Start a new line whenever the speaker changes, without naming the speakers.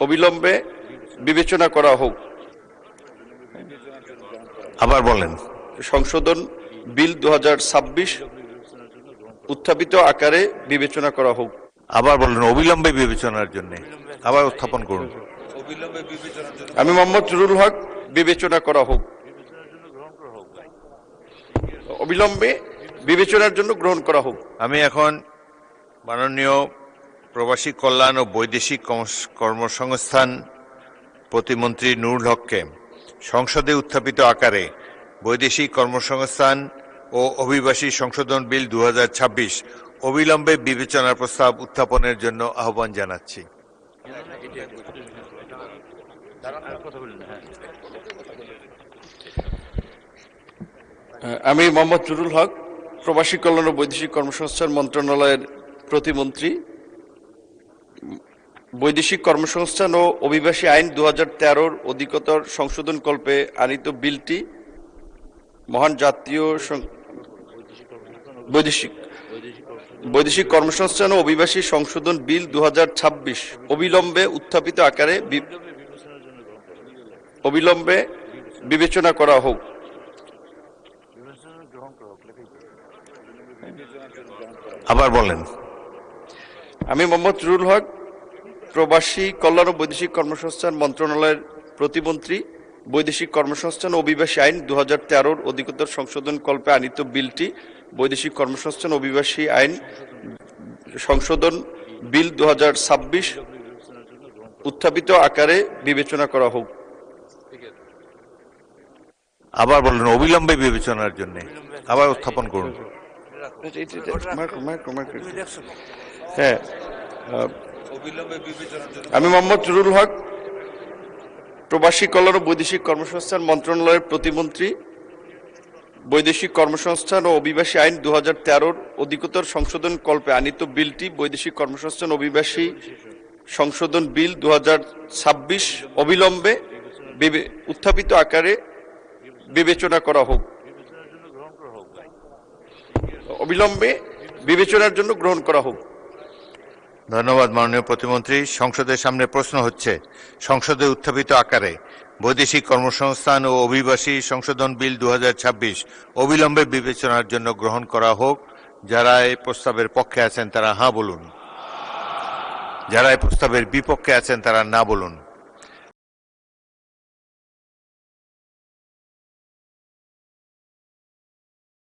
অবিলম্বে বিবেচনা করা হোক।
আবার বলেন।
সংশোধন বিল 2026 উত্থাপিত আকারে বিবেচনা করা হোক।
আবার বলেন অবিলম্বে বিবেচনার জন্য। আবার উত্থাপন করুন।
আমি মোহাম্মদ জুরুল হক বিবেচনা করা হোক। অবিলম্বে বিবেচনার জন্য গ্রহণ করা হোক।
আমি এখন মাননীয় প্রবাসী কল্যাণ ও বৈদেশিক কর্মসংস্থান প্রতিমন্ত্রী নুরুল হককে সংসদে উত্থাপিত আকারে বৈদেশিক কর্মসংস্থান ও অভিবাসী সংশোধন বিল 2026 অবিলম্বে বিবেচনার প্রস্তাব উত্থাপনের জন্য আহ্বান জানাচ্ছি।
আমি মোহাম্মদ জুরুল হক প্রবাসী কল্যাণ ও বৈদেশিক কর্মসংস্থান মন্ত্রণালয়ের প্রতিমন্ত্রী বৈদেশিক কর্মসংস্থান ও অভিবাসী আইন 2013 অধিকতর সংশোধন কল্পে আনিত বিলটি মহান জাতীয় বৈদেশিক কর্মসংস্থান ও অভিবাসী সংশোধন বিল 2026 অবিলম্বে উত্থাপিত আকারে অবিলম্বে বিবেচনা করা হোক।
আবার বলেন।
আমি মোহাম্মদ জুরুল হক প্রবাসী কল্যাণ ও বৈদেশিক কর্মসংস্থান মন্ত্রণালয়ের প্রতিমন্ত্রী বৈদেশিক কর্মসংস্থান ও অভিবাসী আইন 2013 অধিকতর সংশোধন কল্পে আনিত বিলটি বৈদেশিক কর্মসংস্থান ও অভিবাসী আইন সংশোধন বিল 2026 উত্থাপিত আকারে বিবেচনা করা হোক।
আবার বলেন অবিলম্বে বিবেচনার জন্য। আবার উত্থাপন করুন।
হ্যাঁ, আমি মোহাম্মদ জুরুল হক প্রবাসী কল্যাণ ও বৈদেশিক কর্মসংস্থান মন্ত্রণালয়ের প্রতিমন্ত্রী বৈদেশিক কর্মসংস্থান ও অভিবাসী আইন 2013 অধিকতর সংশোধন কল্পে আনিত বিলটি বৈদেশিক কর্মসংস্থান অভিবাসী সংশোধন বিল 2026 অবিলম্বে উত্থাপিত আকারে বিবেচনা করা হোক। অবিলম্বে বিবেচনার জন্য গ্রহণ করা হোক।
ধন্যবাদ মাননীয় প্রতিমন্ত্রী। সংসদের সামনে প্রশ্ন হচ্ছে সংসদে উত্থাপিত আকারে বৈদেশিক কর্মসংস্থান ও অভিবাসী সংশোধন বিল 2026 অবিলম্বে বিবেচনার জন্য গ্রহণ করা হোক। যারা এই প্রস্তাবের পক্ষে আছেন তারা হ্যাঁ বলুন, যারা এই প্রস্তাবের বিপক্ষে আছেন তারা না বলুন।